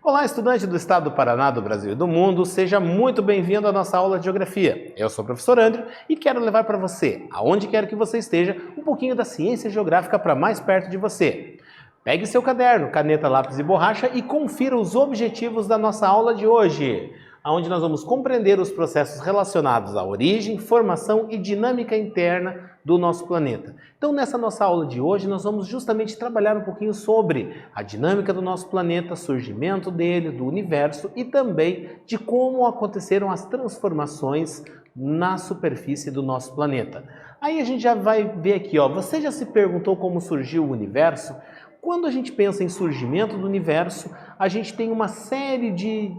Olá, estudante do estado do Paraná, do Brasil e do mundo, seja muito bem-vindo à nossa aula de Geografia. Eu sou o professor André e quero levar para você, aonde quer que você esteja, um pouquinho da ciência geográfica para mais perto de você. Pegue seu caderno, caneta, lápis e borracha e confira os objetivos da nossa aula de hoje, onde nós vamos compreender os processos relacionados à origem, formação e dinâmica interna do nosso planeta. Então, nessa nossa aula de hoje, nós vamos justamente trabalhar um pouquinho sobre a dinâmica do nosso planeta, surgimento dele, do universo e também de como aconteceram as transformações na superfície do nosso planeta. Aí a gente já vai ver aqui, você já se perguntou como surgiu o universo? Quando a gente pensa em surgimento do universo, a gente tem uma série de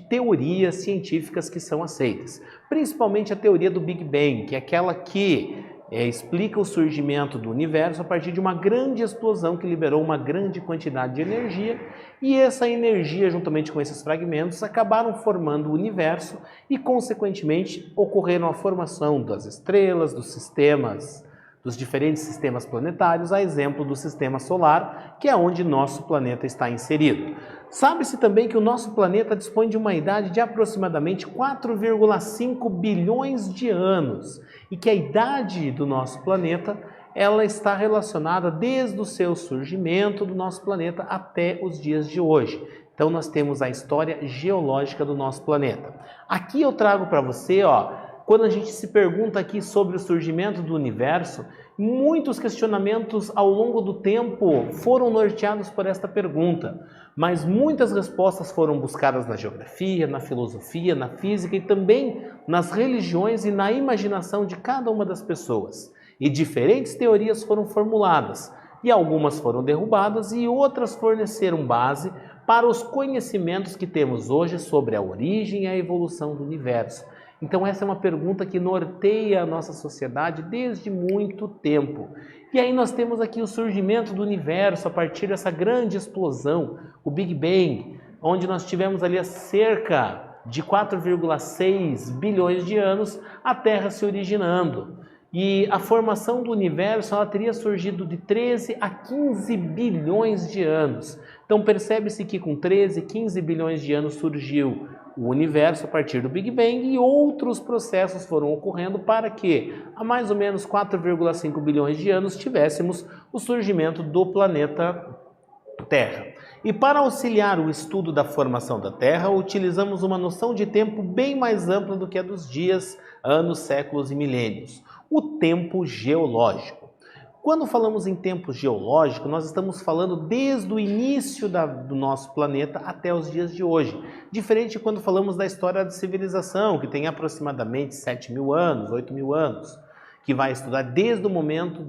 teorias científicas que são aceitas. Principalmente a teoria do Big Bang, que é aquela que explica o surgimento do universo a partir de uma grande explosão que liberou uma grande quantidade de energia, e essa energia, juntamente com esses fragmentos, acabaram formando o universo e, consequentemente, ocorreram a formação das estrelas, dos diferentes sistemas planetários, a exemplo do sistema solar, que é onde nosso planeta está inserido. Sabe-se também que o nosso planeta dispõe de uma idade de aproximadamente 4,5 bilhões de anos e que a idade do nosso planeta ela está relacionada desde o seu surgimento do nosso planeta até os dias de hoje. Então nós temos a história geológica do nosso planeta. Aqui eu trago para você, quando a gente se pergunta aqui sobre o surgimento do universo, muitos questionamentos ao longo do tempo foram norteados por esta pergunta, mas muitas respostas foram buscadas na geografia, na filosofia, na física e também nas religiões e na imaginação de cada uma das pessoas. E diferentes teorias foram formuladas, e algumas foram derrubadas e outras forneceram base para os conhecimentos que temos hoje sobre a origem e a evolução do universo. Então essa é uma pergunta que norteia a nossa sociedade desde muito tempo. E aí nós temos aqui o surgimento do universo a partir dessa grande explosão, o Big Bang, onde nós tivemos ali há cerca de 4,6 bilhões de anos a Terra se originando. E a formação do universo ela teria surgido de 13 a 15 bilhões de anos. Então percebe-se que com 13, 15 bilhões de anos surgiu o universo a partir do Big Bang e outros processos foram ocorrendo para que, há mais ou menos 4,5 bilhões de anos, tivéssemos o surgimento do planeta Terra. E para auxiliar o estudo da formação da Terra, utilizamos uma noção de tempo bem mais ampla do que a dos dias, anos, séculos e milênios: o tempo geológico. Quando falamos em tempo geológico, nós estamos falando desde o início do nosso planeta até os dias de hoje. Diferente de quando falamos da história da civilização, que tem aproximadamente 7 mil anos, 8 mil anos, que vai estudar desde o momento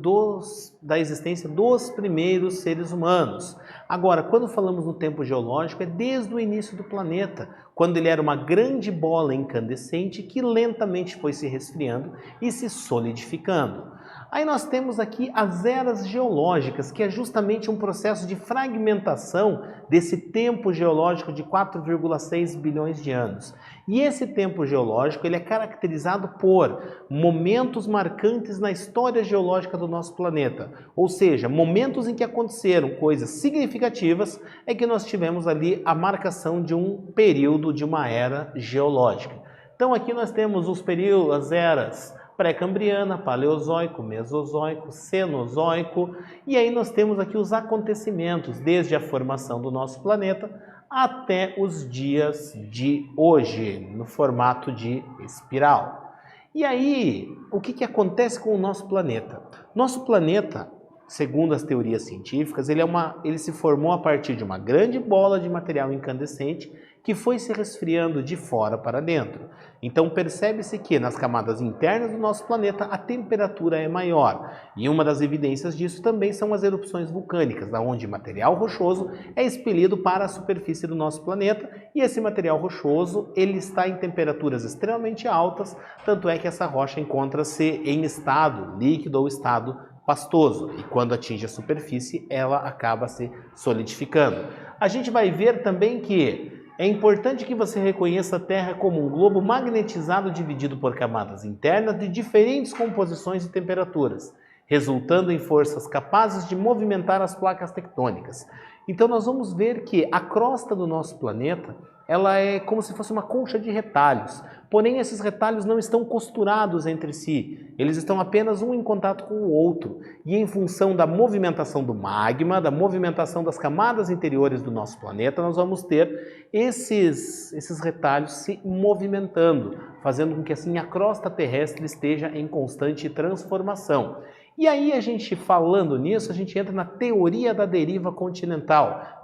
da existência dos primeiros seres humanos. Agora, quando falamos no tempo geológico, é desde o início do planeta, quando ele era uma grande bola incandescente que lentamente foi se resfriando e se solidificando. Aí nós temos aqui as eras geológicas, que é justamente um processo de fragmentação desse tempo geológico de 4,6 bilhões de anos. E esse tempo geológico ele é caracterizado por momentos marcantes na história geológica do nosso planeta. Ou seja, momentos em que aconteceram coisas significativas é que nós tivemos ali a marcação de um período, de uma era geológica. Então aqui nós temos os períodos, as eras pré-cambriana, paleozoico, mesozoico, cenozoico, e aí nós temos aqui os acontecimentos, desde a formação do nosso planeta até os dias de hoje, no formato de espiral. E aí, o que acontece com o nosso planeta? Nosso planeta, segundo as teorias científicas, ele se formou a partir de uma grande bola de material incandescente que foi se resfriando de fora para dentro. Então percebe-se que nas camadas internas do nosso planeta a temperatura é maior. E uma das evidências disso também são as erupções vulcânicas, onde material rochoso é expelido para a superfície do nosso planeta e esse material rochoso ele está em temperaturas extremamente altas, tanto é que essa rocha encontra-se em estado líquido ou estado pastoso e quando atinge a superfície ela acaba se solidificando. A gente vai ver também que é importante que você reconheça a Terra como um globo magnetizado dividido por camadas internas de diferentes composições e temperaturas. resultando em forças capazes de movimentar as placas tectônicas. Então nós vamos ver que a crosta do nosso planeta, ela é como se fosse uma concha de retalhos, porém esses retalhos não estão costurados entre si, eles estão apenas um em contato com o outro, e em função da movimentação do magma, da movimentação das camadas interiores do nosso planeta, nós vamos ter esses retalhos se movimentando, fazendo com que assim a crosta terrestre esteja em constante transformação. E aí a gente falando nisso, a gente entra na teoria da deriva continental,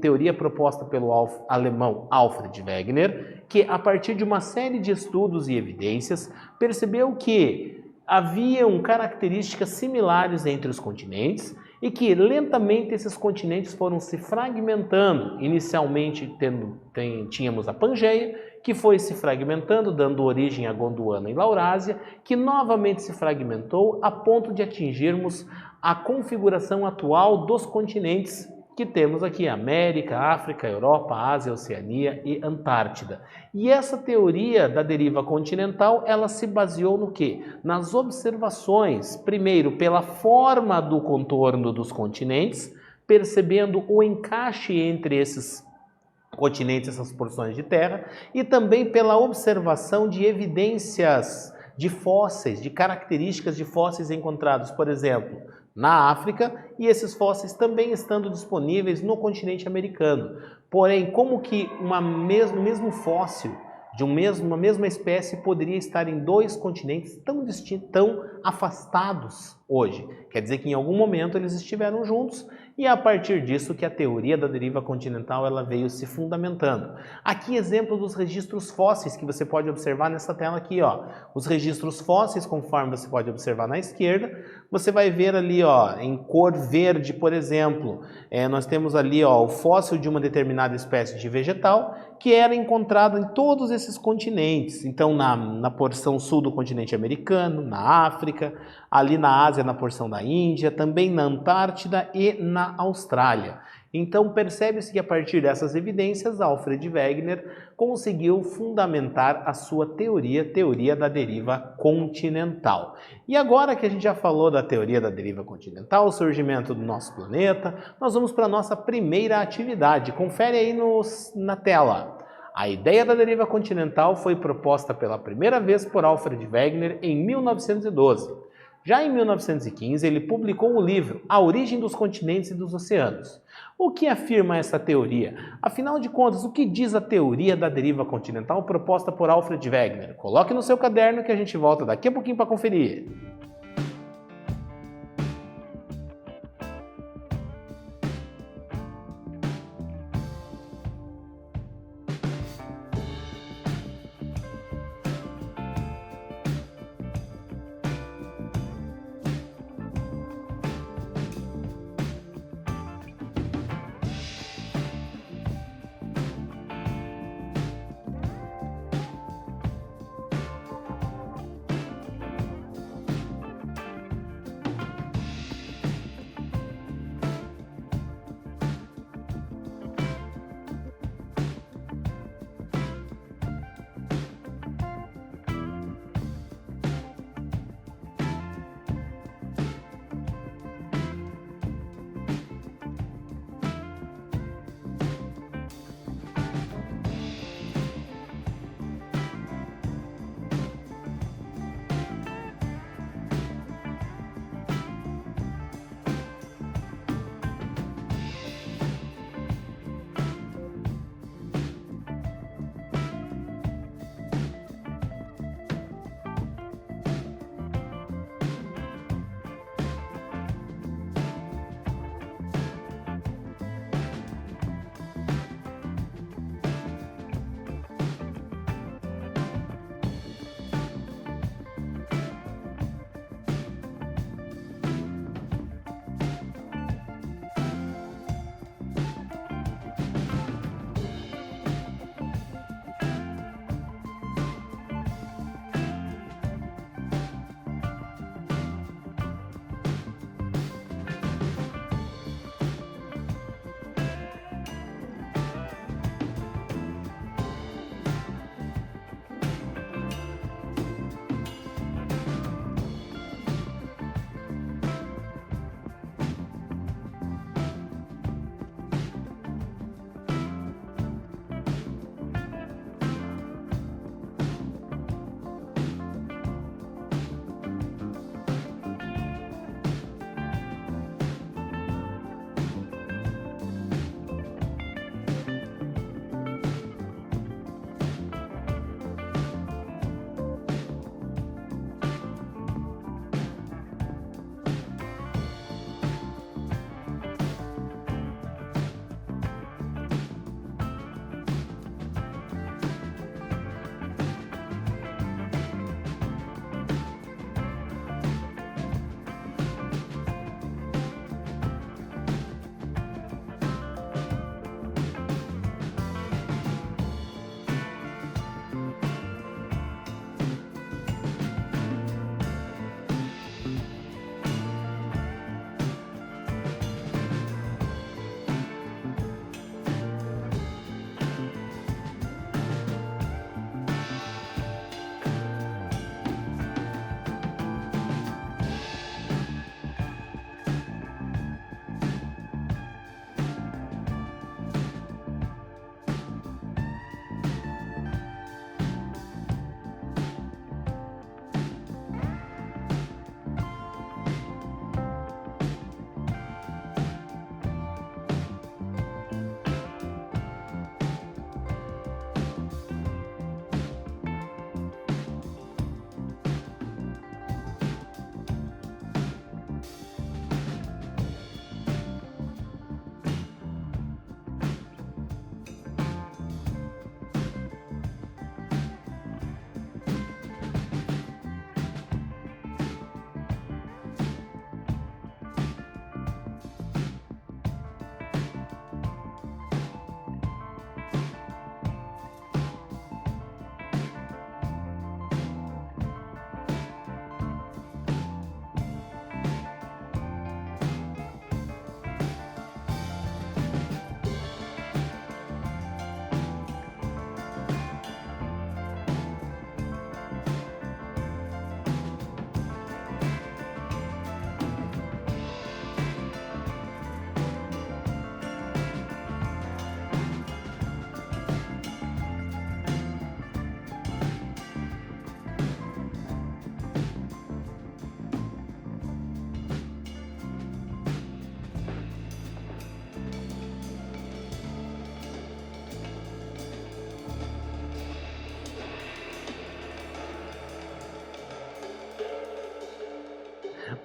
teoria proposta pelo alemão Alfred Wegener, que a partir de uma série de estudos e evidências percebeu que haviam características similares entre os continentes e que lentamente esses continentes foram se fragmentando. Inicialmente tínhamos a Pangeia, que foi se fragmentando, dando origem a Gondwana e Laurásia, que novamente se fragmentou a ponto de atingirmos a configuração atual dos continentes que temos aqui: América, África, Europa, Ásia, Oceania e Antártida. E essa teoria da deriva continental, ela se baseou no quê? Nas observações, primeiro pela forma do contorno dos continentes, percebendo o encaixe entre esses continentes, essas porções de terra, e também pela observação de evidências de fósseis, de características de fósseis encontrados, por exemplo, na África, e esses fósseis também estando disponíveis no continente americano. Porém, como que o mesmo fóssil de uma mesma espécie poderia estar em dois continentes tão distintos, tão afastados hoje? Quer dizer que em algum momento eles estiveram juntos, e é a partir disso que a teoria da deriva continental ela veio se fundamentando. Aqui exemplo dos registros fósseis que você pode observar nessa tela aqui, ó. Os registros fósseis, conforme você pode observar na esquerda, você vai ver ali, ó, em cor verde, por exemplo, nós temos ali, ó, o fóssil de uma determinada espécie de vegetal que era encontrado em todos esses continentes. Então, na porção sul do continente americano, na África, ali na Ásia, na porção da Índia, também na Antártida e na Austrália. Então percebe-se que a partir dessas evidências, Alfred Wegener conseguiu fundamentar a sua teoria da deriva continental. E agora que a gente já falou da teoria da deriva continental, o surgimento do nosso planeta, nós vamos para a nossa primeira atividade. Confere aí na tela. A ideia da deriva continental foi proposta pela primeira vez por Alfred Wegener em 1912. Já em 1915, ele publicou o livro A Origem dos Continentes e dos Oceanos. O que afirma essa teoria? Afinal de contas, o que diz a teoria da deriva continental proposta por Alfred Wegener? Coloque no seu caderno que a gente volta daqui a pouquinho para conferir.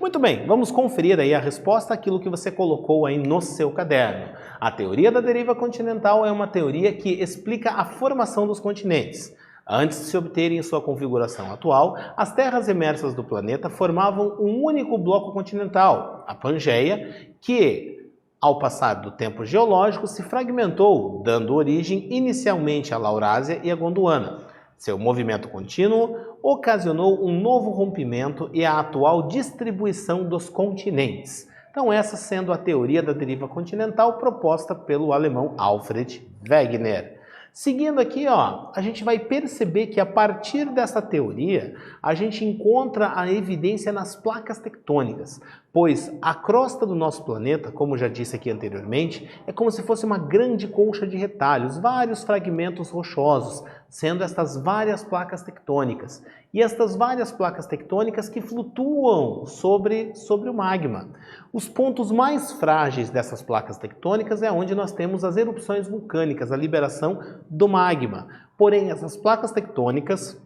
Muito bem, vamos conferir aí a resposta àquilo que você colocou aí no seu caderno. A teoria da deriva continental é uma teoria que explica a formação dos continentes. Antes de se obterem sua configuração atual, as terras emersas do planeta formavam um único bloco continental, a Pangeia, que, ao passar do tempo geológico, se fragmentou, dando origem inicialmente à Laurásia e à Gondwana. Seu movimento contínuo ocasionou um novo rompimento e a atual distribuição dos continentes. Então, essa sendo a teoria da deriva continental proposta pelo alemão Alfred Wegener. Seguindo aqui, a gente vai perceber que a partir dessa teoria, a gente encontra a evidência nas placas tectônicas, pois a crosta do nosso planeta, como já disse aqui anteriormente, é como se fosse uma grande colcha de retalhos, vários fragmentos rochosos, sendo estas várias placas tectônicas. E estas várias placas tectônicas que flutuam sobre o magma. Os pontos mais frágeis dessas placas tectônicas é onde nós temos as erupções vulcânicas, a liberação do magma. Porém, essas placas tectônicas,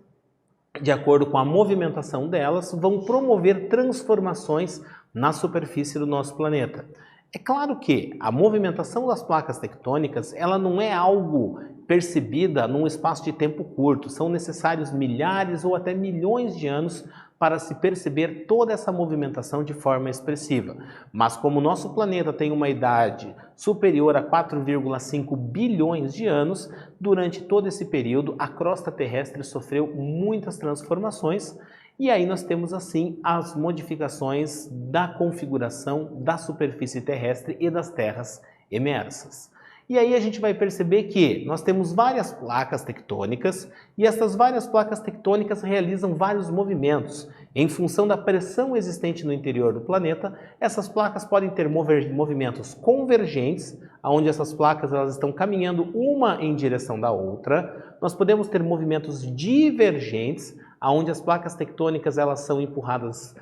de acordo com a movimentação delas, vão promover transformações na superfície do nosso planeta. É claro que a movimentação das placas tectônicas, ela não é algo percebida num espaço de tempo curto. São necessários milhares ou até milhões de anos para se perceber toda essa movimentação de forma expressiva. Mas como o nosso planeta tem uma idade superior a 4,5 bilhões de anos, durante todo esse período a crosta terrestre sofreu muitas transformações e aí nós temos assim as modificações da configuração da superfície terrestre e das terras emersas. E aí a gente vai perceber que nós temos várias placas tectônicas e essas várias placas tectônicas realizam vários movimentos. Em função da pressão existente no interior do planeta, essas placas podem ter movimentos convergentes, onde essas placas elas estão caminhando uma em direção da outra. Nós podemos ter movimentos divergentes, onde as placas tectônicas elas são empurradas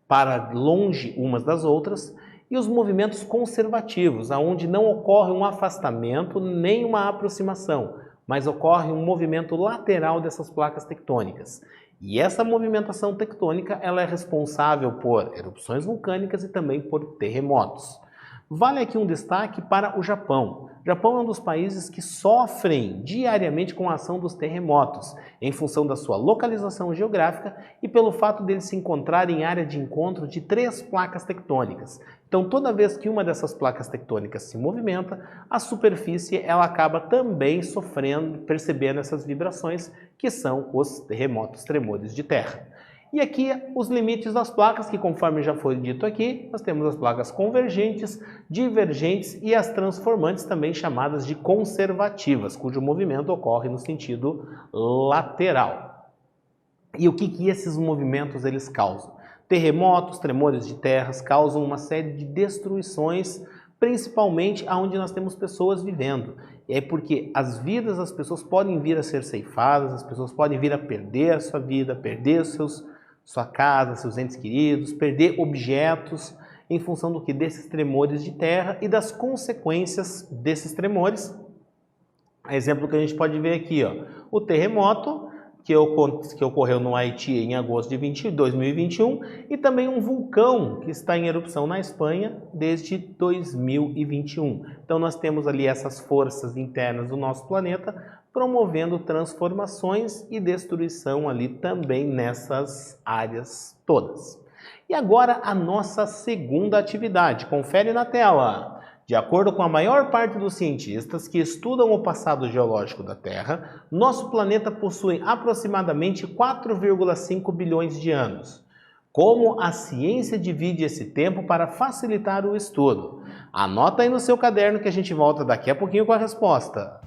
para longe umas das outras. E os movimentos conservativos, onde não ocorre um afastamento nem uma aproximação, mas ocorre um movimento lateral dessas placas tectônicas. E essa movimentação tectônica ela é responsável por erupções vulcânicas e também por terremotos. Vale aqui um destaque para o Japão. O Japão é um dos países que sofrem diariamente com a ação dos terremotos, em função da sua localização geográfica e pelo fato dele se encontrar em área de encontro de 3 placas tectônicas. Então, toda vez que uma dessas placas tectônicas se movimenta, a superfície ela acaba também sofrendo, percebendo essas vibrações, que são os terremotos, tremores de terra. E aqui os limites das placas, que conforme já foi dito aqui, nós temos as placas convergentes, divergentes e as transformantes, também chamadas de conservativas, cujo movimento ocorre no sentido lateral. E o que esses movimentos eles causam? Terremotos, tremores de terras causam uma série de destruições, principalmente onde nós temos pessoas vivendo. É porque as vidas das pessoas podem vir a ser ceifadas, as pessoas podem vir a perder a sua vida, perder sua casa, seus entes queridos, perder objetos em função do que? Desses tremores de terra e das consequências desses tremores. Exemplo que a gente pode ver aqui, o terremoto que ocorreu no Haiti em agosto de 2021 e também um vulcão que está em erupção na Espanha desde 2021. Então nós temos ali essas forças internas do nosso planeta promovendo transformações e destruição ali também nessas áreas todas. E agora a nossa segunda atividade, confere na tela. De acordo com a maior parte dos cientistas que estudam o passado geológico da Terra, nosso planeta possui aproximadamente 4,5 bilhões de anos. Como a ciência divide esse tempo para facilitar o estudo? Anota aí no seu caderno que a gente volta daqui a pouquinho com a resposta.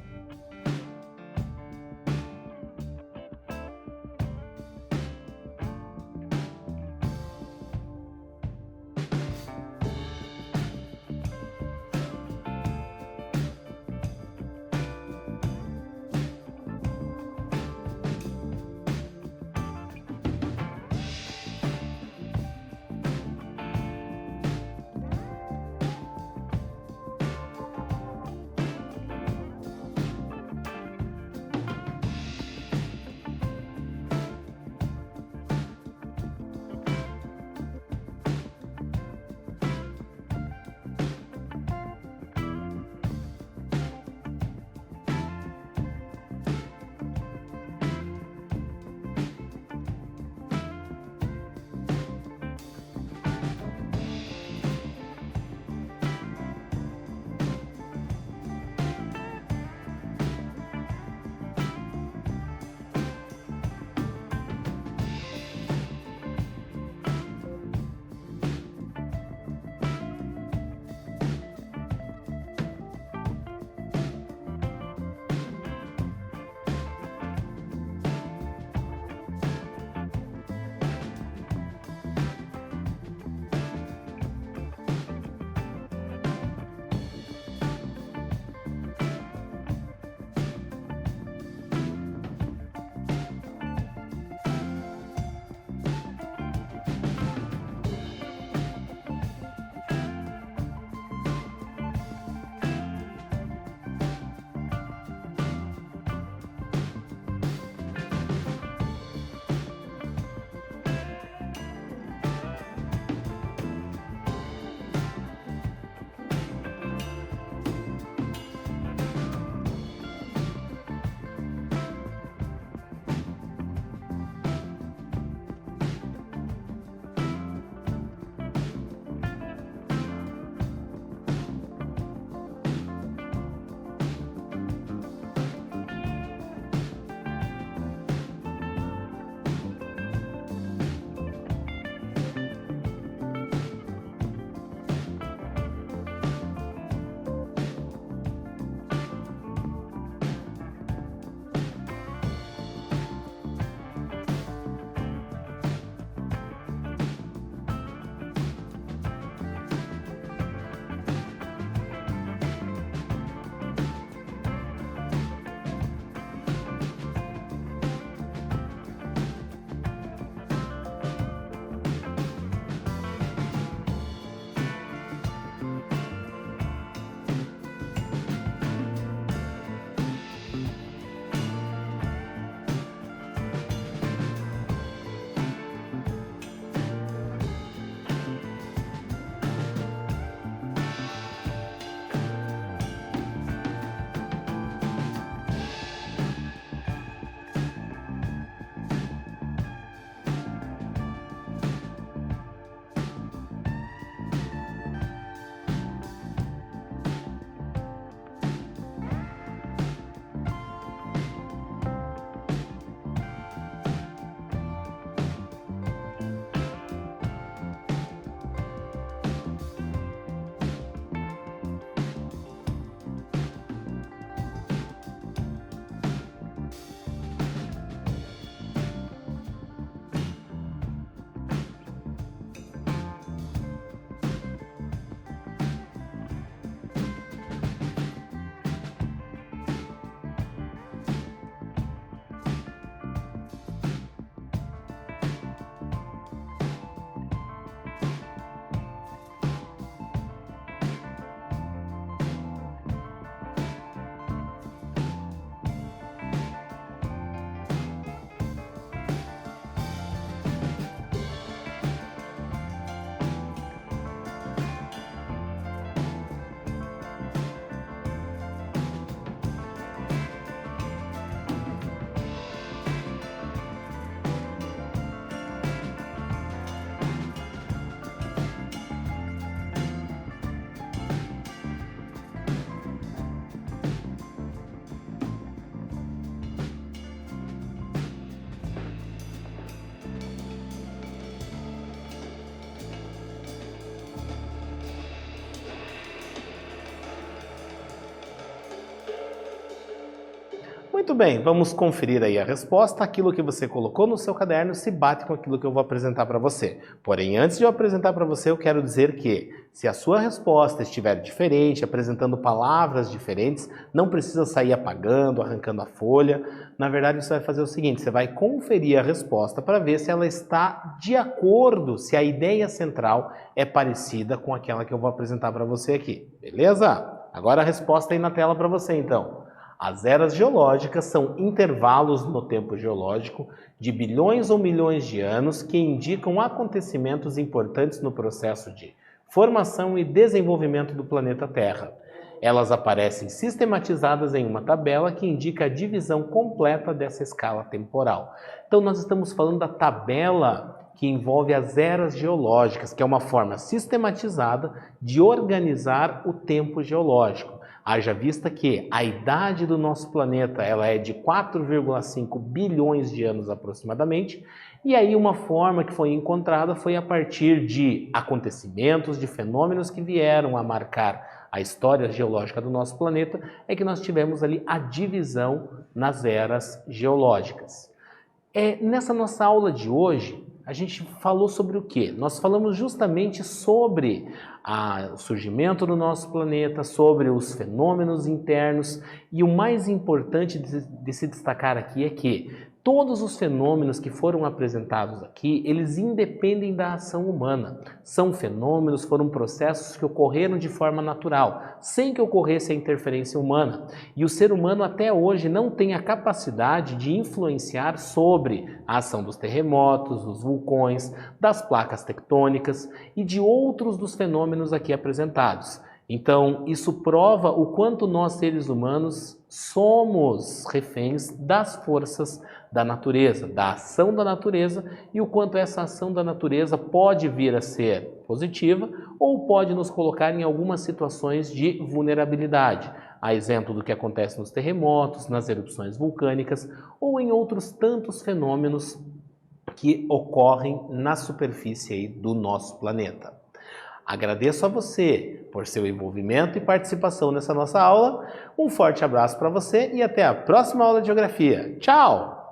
Muito bem, vamos conferir aí a resposta. Aquilo que você colocou no seu caderno se bate com aquilo que eu vou apresentar para você. Porém, antes de eu apresentar para você, eu quero dizer que se a sua resposta estiver diferente, apresentando palavras diferentes, não precisa sair apagando, arrancando a folha. Na verdade, você vai fazer o seguinte, você vai conferir a resposta para ver se ela está de acordo, se a ideia central é parecida com aquela que eu vou apresentar para você aqui. Beleza? Agora a resposta aí na tela para você, então. As eras geológicas são intervalos no tempo geológico de bilhões ou milhões de anos que indicam acontecimentos importantes no processo de formação e desenvolvimento do planeta Terra. Elas aparecem sistematizadas em uma tabela que indica a divisão completa dessa escala temporal. Então nós estamos falando da tabela que envolve as eras geológicas, que é uma forma sistematizada de organizar o tempo geológico. Haja vista que a idade do nosso planeta ela é de 4,5 bilhões de anos aproximadamente, e aí uma forma que foi encontrada foi a partir de acontecimentos, de fenômenos que vieram a marcar a história geológica do nosso planeta, é que nós tivemos ali a divisão nas eras geológicas. Nessa nossa aula de hoje, a gente falou sobre o quê? Nós falamos justamente sobre o surgimento do nosso planeta, sobre os fenômenos internos, e o mais importante de se destacar aqui é que todos os fenômenos que foram apresentados aqui, eles independem da ação humana. São fenômenos, foram processos que ocorreram de forma natural, sem que ocorresse a interferência humana. E o ser humano até hoje não tem a capacidade de influenciar sobre a ação dos terremotos, dos vulcões, das placas tectônicas e de outros dos fenômenos aqui apresentados. Então, isso prova o quanto nós, seres humanos, somos reféns das forças da natureza, da ação da natureza, e o quanto essa ação da natureza pode vir a ser positiva ou pode nos colocar em algumas situações de vulnerabilidade, a exemplo do que acontece nos terremotos, nas erupções vulcânicas ou em outros tantos fenômenos que ocorrem na superfície aí do nosso planeta. Agradeço a você por seu envolvimento e participação nessa nossa aula. Um forte abraço para você e até a próxima aula de Geografia. Tchau!